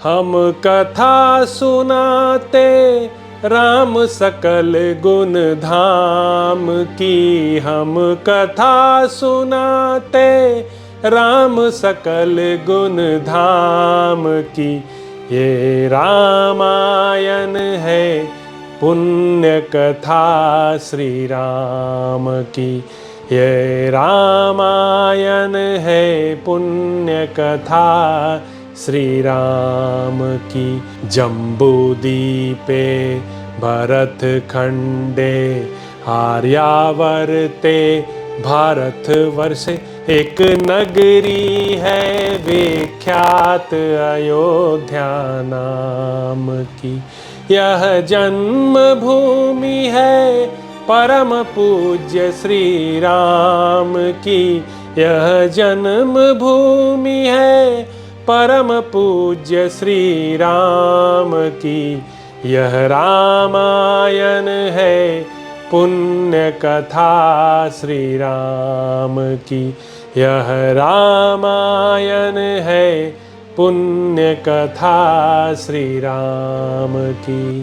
हम कथा सुनाते राम सकल गुण धाम की। हम कथा सुनाते राम सकल गुण धाम की। ये रामायण है पुण्य कथा श्री राम की। ये रामायण है पुण्य कथा श्री राम की। जम्बूदीपे भरत खंडे आर्यावर्ते भारतवर्षे एक नगरी है विख्यात अयोध्या नाम की। यह जन्म भूमि है परम पूज्य श्री राम की। यह जन्म भूमि है परम पूज्य श्री राम की। यह रामायण है पुण्य कथा श्री राम की। यह रामायण है पुण्य कथा श्री राम की।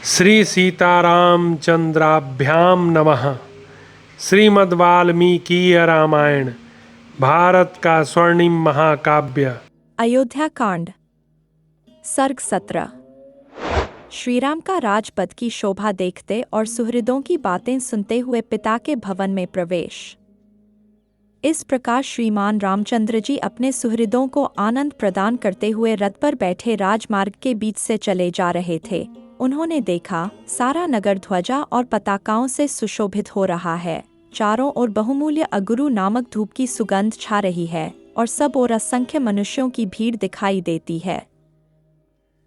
श्री सीताराम चंद्राभ्याम नमः। श्रीमद् वाल्मीकीय रामायण भारत का स्वर्णिम महाकाव्य। अयोध्या कांड सर्ग 17। श्रीराम का राजपद की शोभा देखते और सुहृदों की बातें सुनते हुए पिता के भवन में प्रवेश। इस प्रकार श्रीमान रामचंद्र जी अपने सुहृदों को आनंद प्रदान करते हुए रथ पर बैठे राजमार्ग के बीच से चले जा रहे थे। उन्होंने देखा सारा नगर ध्वजा और पताकाओं से सुशोभित हो रहा है। चारों ओर बहुमूल्य अगुरु नामक धूप की सुगंध छा रही है और सब ओर असंख्य मनुष्यों की भीड़ दिखाई देती है।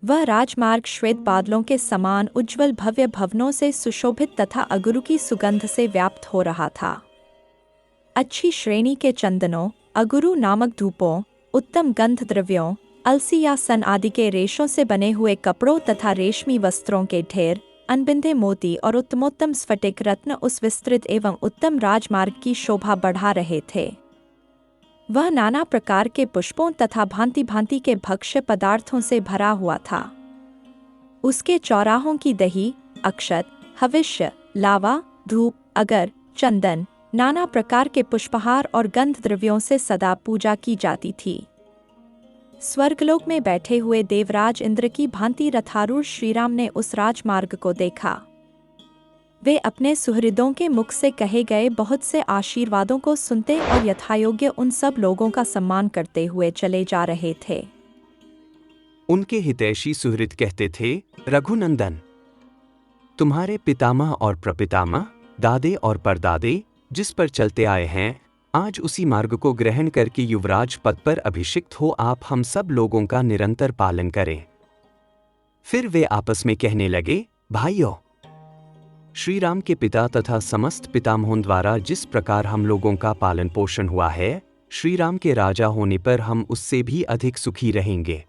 वह राजमार्ग श्वेत बादलों के समान उज्ज्वल भव्य भवनों से सुशोभित तथा अगुरु की सुगंध से व्याप्त हो रहा था। अच्छी श्रेणी के चंदनों, अगुरु नामक धूपों, उत्तम गंध द्रव्यों, अलसी या सन आदि के रेशों से बने हुए कपड़ों तथा रेशमी वस्त्रों के ढेर, अनबिंधे मोती और उत्तमोत्तम स्फटिक रत्न उस विस्तृत एवं उत्तम राजमार्ग की शोभा बढ़ा रहे थे। वह नाना प्रकार के पुष्पों तथा भांति भांति के भक्ष्य पदार्थों से भरा हुआ था। उसके चौराहों की दही, अक्षत, हविष्य, लावा, धूप, अगर, चंदन, नाना प्रकार के पुष्पहार और गंध द्रव्यों से सदा पूजा की जाती थी। स्वर्गलोक में बैठे हुए देवराज इंद्र की भांति रथारूढ़ श्रीराम ने उस राजमार्ग को देखा। वे अपने सुहृदों के मुख से कहे गए बहुत से आशीर्वादों को सुनते और यथायोग्य उन सब लोगों का सम्मान करते हुए चले जा रहे थे। उनके हितैषी सुहृद कहते थे, रघुनंदन, तुम्हारे पितामह और प्रपितामह, दादे और परदादे जिस पर चलते आए हैं, आज उसी मार्ग को ग्रहण करके युवराज पद पर अभिषिक्त हो आप हम सब लोगों का निरंतर पालन करें। फिर वे आपस में कहने लगे, भाइयों, श्री राम के पिता तथा समस्त पितामहों द्वारा जिस प्रकार हम लोगों का पालन पोषण हुआ है, श्री राम के राजा होने पर हम उससे भी अधिक सुखी रहेंगे।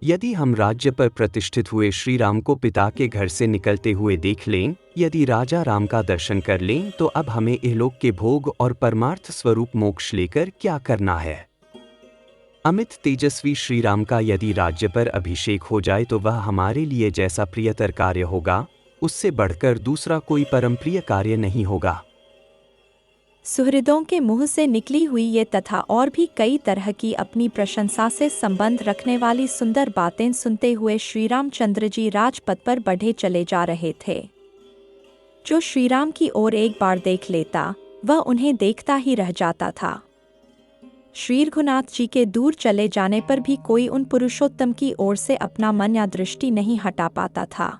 यदि हम राज्य पर प्रतिष्ठित हुए श्री राम को पिता के घर से निकलते हुए देख लें, यदि राजा राम का दर्शन कर लें, तो अब हमें इहलोक के भोग और परमार्थ स्वरूप मोक्ष लेकर क्या करना है। अमित तेजस्वी श्री राम का यदि राज्य पर अभिषेक हो जाए तो वह हमारे लिए जैसा प्रियतर कार्य होगा, उससे बढ़कर दूसरा कोई परम प्रिय कार्य नहीं होगा। सुहृदों के मुंह से निकली हुई ये तथा और भी कई तरह की अपनी प्रशंसा से संबंध रखने वाली सुंदर बातें सुनते हुए श्री रामचंद्र जी राजपथ पर बढ़े चले जा रहे थे। जो श्रीराम की ओर एक बार देख लेता, वह उन्हें देखता ही रह जाता था। श्री रघुनाथ जी के दूर चले जाने पर भी कोई उन पुरुषोत्तम की ओर से अपना मन या दृष्टि नहीं हटा पाता था।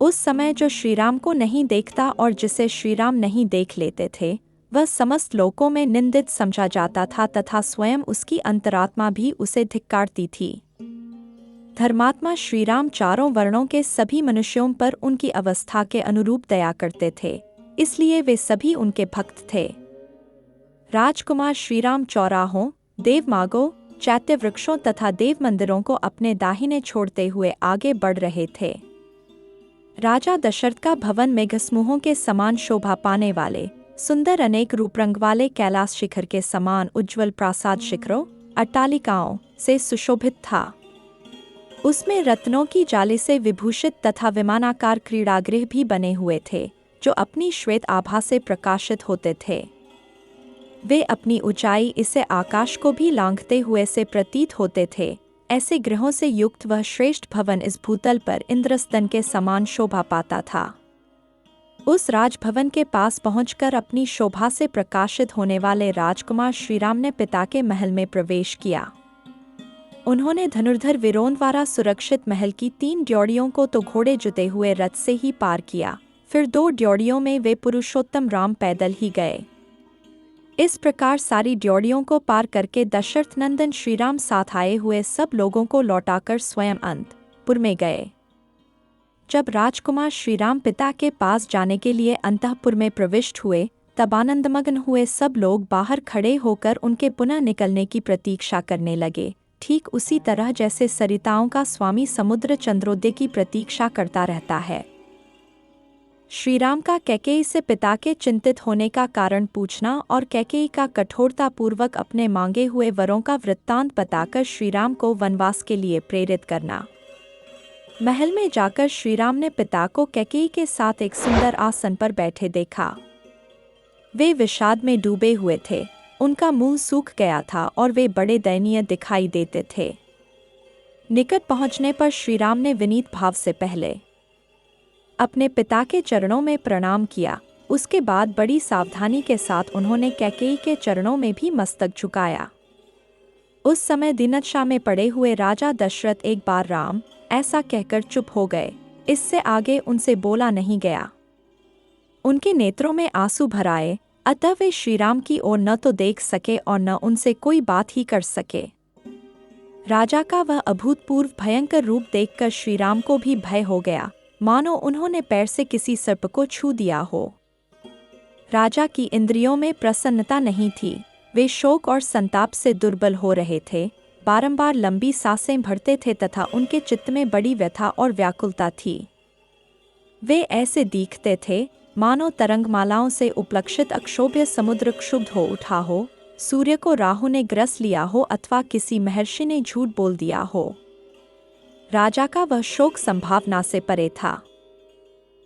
उस समय जो श्रीराम को नहीं देखता और जिसे श्रीराम नहीं देख लेते थे, वह समस्त लोकों में निंदित समझा जाता था तथा स्वयं उसकी अंतरात्मा भी उसे धिक्कारती थी। धर्मात्मा श्रीराम चारों वर्णों के सभी मनुष्यों पर उनकी अवस्था के अनुरूप दया करते थे, इसलिए वे सभी उनके भक्त थे। राजकुमार श्रीराम चौराहों, देवमार्गों, चैत्य वृक्षों तथा देव मंदिरों को अपने दाहिने छोड़ते हुए आगे बढ़ रहे थे। राजा दशरथ का भवन मेघसमूहों के समान शोभा पाने वाले, सुंदर अनेक रूप रंग वाले कैलाश शिखर के समान उज्ज्वल प्रासाद शिखरों, अट्टालिकाओं से सुशोभित था। उसमें रत्नों की जाली से विभूषित तथा विमानाकार क्रीड़ागृह भी बने हुए थे, जो अपनी श्वेत आभा से प्रकाशित होते थे। वे अपनी ऊंचाई इसे आकाश को भी लांघते हुए से प्रतीत होते थे। ऐसे गृहों से युक्त वह श्रेष्ठ भवन इस भूतल पर इंद्रस्तन के समान शोभा पाता था। उस राजभवन के पास पहुंचकर अपनी शोभा से प्रकाशित होने वाले राजकुमार श्रीराम ने पिता के महल में प्रवेश किया। उन्होंने धनुर्धर वीरों द्वारा सुरक्षित महल की 3 ड्योढ़ियों को तो घोड़े जुते हुए रथ से ही पार किया, फिर 2 ड्योढ़ियों में वे पुरुषोत्तम राम पैदल ही गए। इस प्रकार सारी ड्योढ़ियों को पार करके दशरथ नंदन श्रीराम साथ आए हुए सब लोगों को लौटाकर स्वयं अंतपुर में गए। जब राजकुमार श्रीराम पिता के पास जाने के लिए अंतःपुर में प्रविष्ट हुए, तब आनंदमग्न हुए सब लोग बाहर खड़े होकर उनके पुनः निकलने की प्रतीक्षा करने लगे, ठीक उसी तरह जैसे सरिताओं का स्वामी समुद्र चंद्रोदय की प्रतीक्षा करता रहता है। श्रीराम का कैकेयी से पिता के चिंतित होने का कारण पूछना और कैकेयी का कठोरतापूर्वक अपने मांगे हुए वरों का वृत्तांत बताकर श्रीराम को वनवास के लिए प्रेरित करना। महल में जाकर श्रीराम ने पिता को कैकेयी के साथ एक सुंदर आसन पर बैठे देखा। वे विषाद में डूबे हुए थे, उनका मुंह सूख गया था और वे बड़े दयनीय दिखाई देते थे। निकट पहुंचने पर श्रीराम ने विनीत भाव से पहले अपने पिता के चरणों में प्रणाम किया। उसके बाद बड़ी सावधानी के साथ उन्होंने कैकेयी के चरणों में भी मस्तक झुकाया। उस समय दिनदशा में पड़े हुए राजा दशरथ एक बार राम ऐसा कहकर चुप हो गए। इससे आगे उनसे बोला नहीं गया। उनके नेत्रों में आंसू भर आए, अतः वे श्रीराम की ओर न तो देख सके और न उनसे कोई बात ही कर सके। राजा का वह अभूतपूर्व भयंकर रूप देखकर श्रीराम को भी भय हो गया, मानो उन्होंने पैर से किसी सर्प को छू दिया हो। राजा की इंद्रियों में प्रसन्नता नहीं थी, वे शोक और संताप से दुर्बल हो रहे थे, बारंबार लंबी सांसें भरते थे तथा उनके चित्त में बड़ी व्यथा और व्याकुलता थी। वे ऐसे दिखते थे मानो तरंगमालाओं से उपलक्षित अक्षोभ्य समुद्र क्षुब्ध हो उठा हो, सूर्य को राहु ने ग्रस लिया हो अथवा किसी महर्षि ने झूठ बोल दिया हो। राजा का वह शोक संभावना से परे था।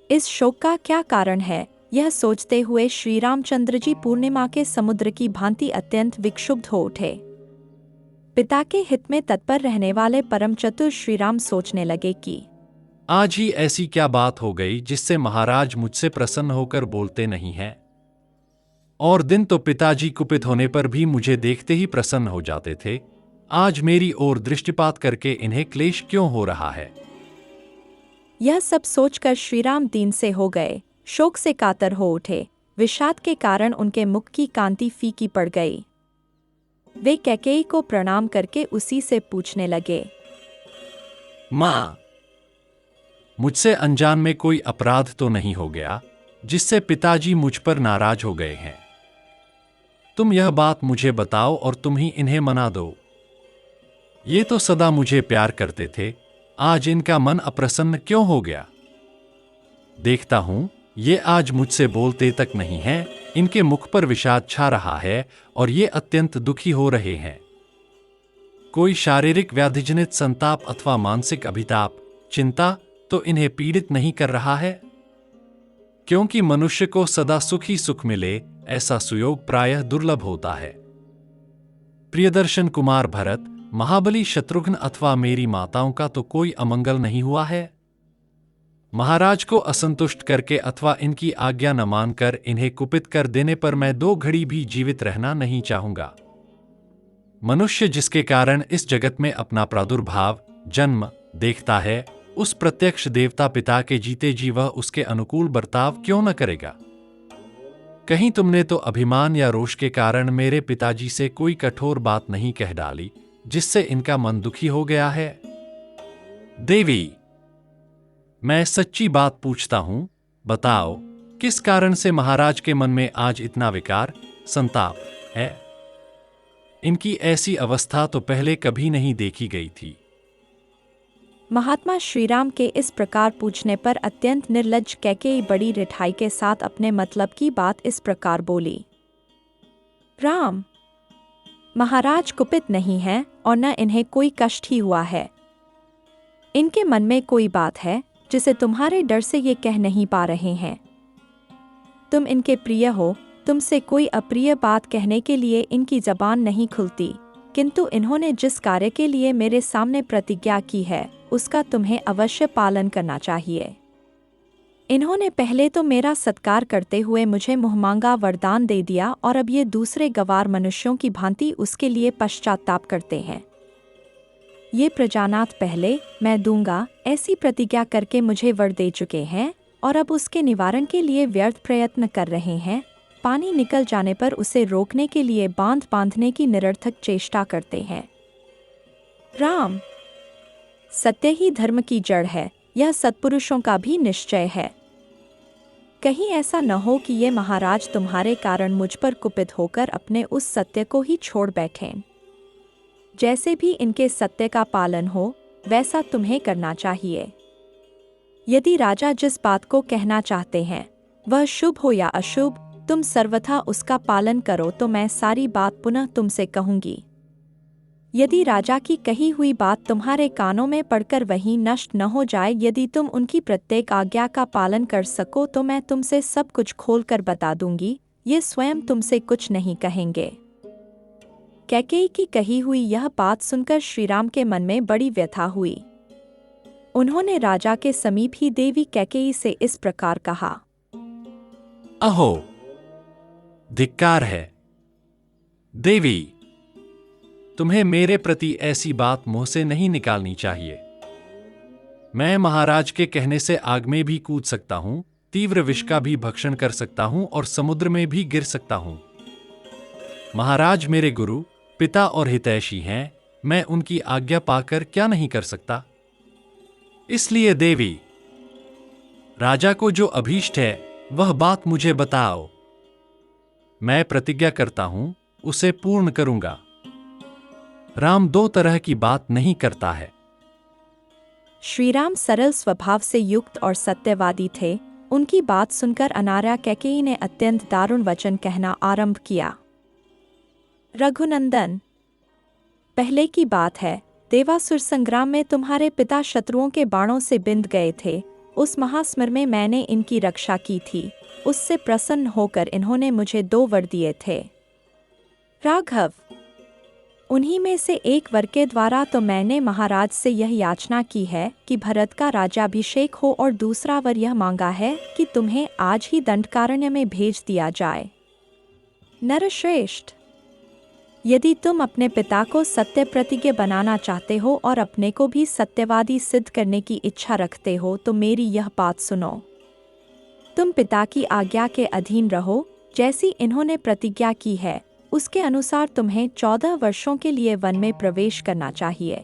इस शोक का क्या कारण है, यह सोचते हुए श्री रामचंद्र जी पूर्णिमा के समुद्र की भांति अत्यंत विक्षुब्ध हो उठे। पिता के हित में तत्पर रहने वाले परम चतुर श्रीराम सोचने लगे कि आज ही ऐसी क्या बात हो गई जिससे महाराज मुझसे प्रसन्न होकर बोलते नहीं हैं। और दिन तो पिताजी कुपित होने पर भी मुझे देखते ही प्रसन्न हो जाते थे, आज मेरी ओर दृष्टिपात करके इन्हें क्लेश क्यों हो रहा है। यह सब सोचकर श्रीराम दीन से हो गए, शोक से कातर हो उठे। विषाद के कारण उनके मुख की कांति फीकी पड़ गई। वे कैकेयी को प्रणाम करके उसी से पूछने लगे, माँ, मुझसे अनजान में कोई अपराध तो नहीं हो गया जिससे पिताजी मुझ पर नाराज हो गए हैं। तुम यह बात मुझे बताओ और तुम ही इन्हें मना दो। ये तो सदा मुझे प्यार करते थे, आज इनका मन अप्रसन्न क्यों हो गया। देखता हूं ये आज मुझसे बोलते तक नहीं हैं, इनके मुख पर विषाद छा रहा है और ये अत्यंत दुखी हो रहे हैं। कोई शारीरिक व्याधिजनित संताप अथवा मानसिक अभिताप, चिंता तो इन्हें पीड़ित नहीं कर रहा है। क्योंकि मनुष्य को सदा सुख ही सुख मिले, ऐसा सुयोग प्रायः दुर्लभ होता है। प्रियदर्शन कुमार भरत, महाबली शत्रुघ्न अथवा मेरी माताओं का तो कोई अमंगल नहीं हुआ है। महाराज को असंतुष्ट करके अथवा इनकी आज्ञा न मानकर इन्हें कुपित कर देने पर मैं 2 घड़ी भी जीवित रहना नहीं चाहूंगा। मनुष्य जिसके कारण इस जगत में अपना प्रादुर्भाव जन्म देखता है, उस प्रत्यक्ष देवता पिता के जीते जी वह उसके अनुकूल बर्ताव क्यों न करेगा। कहीं तुमने तो अभिमान या रोष के कारण मेरे पिताजी से कोई कठोर बात नहीं कह डाली जिससे इनका मन दुखी हो गया है। देवी, मैं सच्ची बात पूछता हूं, बताओ किस कारण से महाराज के मन में आज इतना विकार संताप है। इनकी ऐसी अवस्था तो पहले कभी नहीं देखी गई थी। महात्मा श्रीराम के इस प्रकार पूछने पर अत्यंत निर्लज्ज कैकेयी बड़ी रिठाई के साथ अपने मतलब की बात इस प्रकार बोली, राम, महाराज कुपित नहीं हैं और न इन्हें कोई कष्ट ही हुआ है। इनके मन में कोई बात है जिसे तुम्हारे डर से ये कह नहीं पा रहे हैं। तुम इनके प्रिय हो, तुमसे कोई अप्रिय बात कहने के लिए इनकी जबान नहीं खुलती, किंतु इन्होंने जिस कार्य के लिए मेरे सामने प्रतिज्ञा की है उसका तुम्हें अवश्य पालन करना चाहिए। इन्होंने पहले तो मेरा सत्कार करते हुए मुझे मुहमांगा वरदान दे दिया और अब ये दूसरे गवार मनुष्यों की भांति उसके लिए पश्चाताप करते हैं। ये प्रजानाथ पहले मैं दूंगा ऐसी प्रतिज्ञा करके मुझे वर दे चुके हैं और अब उसके निवारण के लिए व्यर्थ प्रयत्न कर रहे हैं। पानी निकल जाने पर उसे रोकने के लिए बांध बांधने की निरर्थक चेष्टा करते हैं। राम, सत्य ही धर्म की जड़ है, यह सत्पुरुषों का भी निश्चय है। कहीं ऐसा न हो कि ये महाराज तुम्हारे कारण मुझ पर कुपित होकर अपने उस सत्य को ही छोड़ बैठें। जैसे भी इनके सत्य का पालन हो वैसा तुम्हें करना चाहिए। यदि राजा जिस बात को कहना चाहते हैं वह शुभ हो या अशुभ, तुम सर्वथा उसका पालन करो तो मैं सारी बात पुनः तुमसे कहूंगी। यदि राजा की कही हुई बात तुम्हारे कानों में पड़कर वहीं नष्ट न हो जाए, यदि तुम उनकी प्रत्येक आज्ञा का पालन कर सको तो मैं तुमसे सब कुछ खोलकर बता दूंगी, ये स्वयं तुमसे कुछ नहीं कहेंगे। कैकेयी की कही हुई यह बात सुनकर श्रीराम के मन में बड़ी व्यथा हुई। उन्होंने राजा के समीप ही देवी कैकेयी से इस प्रकार कहा, अहो, धिक्कार है देवी, तुम्हें मेरे प्रति ऐसी बात मुंह से नहीं निकालनी चाहिए। मैं महाराज के कहने से आग में भी कूद सकता हूं, तीव्र विष का भी भक्षण कर सकता हूं और समुद्र में भी गिर सकता हूं। महाराज मेरे गुरु, पिता और हितैषी हैं, मैं उनकी आज्ञा पाकर क्या नहीं कर सकता। इसलिए देवी, राजा को जो अभीष्ट है वह बात मुझे बताओ। मैं प्रतिज्ञा करता हूं उसे पूर्ण करूंगा। राम दो तरह की बात नहीं करता है। श्रीराम सरल स्वभाव से युक्त और सत्यवादी थे। उनकी बात सुनकर अनार्या कैकेयी ने अत्यंत दारुण वचन कहना आरंभ किया। रघुनंदन, पहले की बात है, देवासुर संग्राम में तुम्हारे पिता शत्रुओं के बाणों से बिंध गए थे। उस महासमर में मैंने इनकी रक्षा की थी। उससे प्रसन्न होकर इन्होंने मुझे 2 वर दिए थे। राघव, उन्हीं में से एक वर के द्वारा तो मैंने महाराज से यह याचना की है कि भरत का राज्याभिषेक हो और दूसरा वर यह मांगा है कि तुम्हें आज ही दंडकारण्य में भेज दिया जाए। नरश्रेष्ठ, यदि तुम अपने पिता को सत्य प्रतिज्ञ बनाना चाहते हो और अपने को भी सत्यवादी सिद्ध करने की इच्छा रखते हो तो मेरी यह बात सुनो। तुम पिता की आज्ञा के अधीन रहो, जैसी इन्होंने प्रतिज्ञा की है उसके अनुसार तुम्हें 14 वर्षों के लिए वन में प्रवेश करना चाहिए।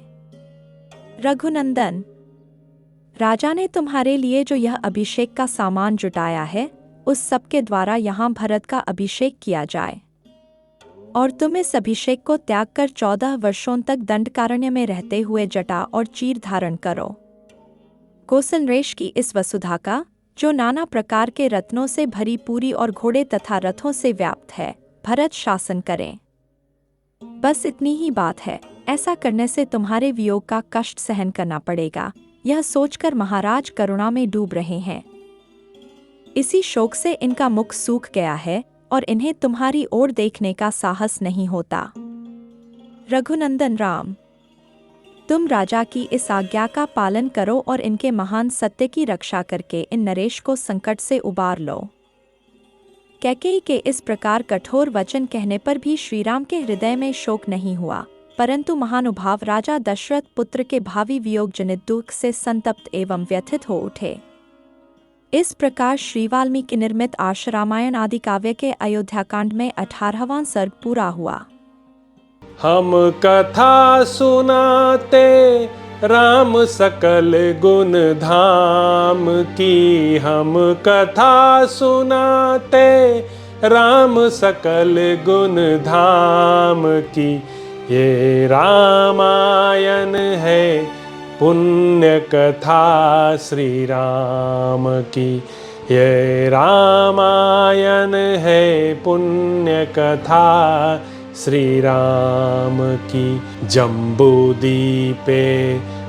रघुनंदन, राजा ने तुम्हारे लिए जो यह अभिषेक का सामान जुटाया है उस सब के द्वारा यहाँ भरत का अभिषेक किया जाए और तुम इस अभिषेक को त्याग कर 14 वर्षों तक दंडकारण्य में रहते हुए जटा और चीर धारण करो। कौसलरेश की इस वसुधा का, जो नाना प्रकार के रत्नों से भरी पूरी और घोड़े तथा रथों से व्याप्त है, भरत शासन करें। बस इतनी ही बात है। ऐसा करने से तुम्हारे वियोग का कष्ट सहन करना पड़ेगा। यह सोचकर महाराज करुणा में डूब रहे हैं। इसी शोक से इनका मुख सूख गया है और इन्हें तुम्हारी ओर देखने का साहस नहीं होता। रघुनंदन राम, तुम राजा की इस आज्ञा का पालन करो और इनके महान सत्य की रक्षा करके इन नरेश को संकट से उबार लो। कैकेयी के इस प्रकार कठोर वचन कहने पर भी श्रीराम के हृदय में शोक नहीं हुआ, परंतु महानुभाव राजा दशरथ पुत्र के भावी वियोग जनित दुख से संतप्त एवं व्यथित हो उठे। इस प्रकार श्री वाल्मीकि निर्मित आर्ष रामायण आदि काव्य के अयोध्याकांड में 18वां सर्ग पूरा हुआ। हम कथा सुनाते राम सकल गुण धाम की, हम कथा सुनाते राम सकल गुण धाम की। ये रामायण है पुण्य कथा श्री राम की, ये रामायण है पुण्य कथा श्री राम की। जम्बूदीपे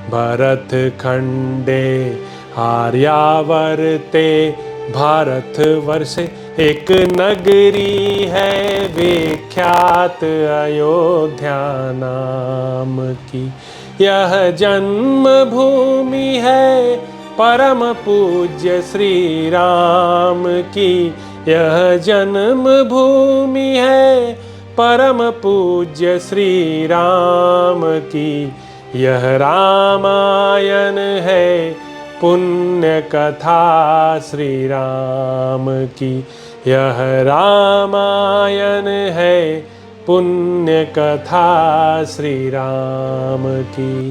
भरत खंडे आर्यावर्ते भारतवर्षे एक नगरी है विख्यात अयोध्या नाम की। यह जन्म भूमि है परम पूज्य श्री राम की। यह जन्म भूमि है परम पूज्य श्री राम की। यह रामायण है पुण्य कथा श्री राम की। यह रामायण है पुण्य कथा श्री राम की।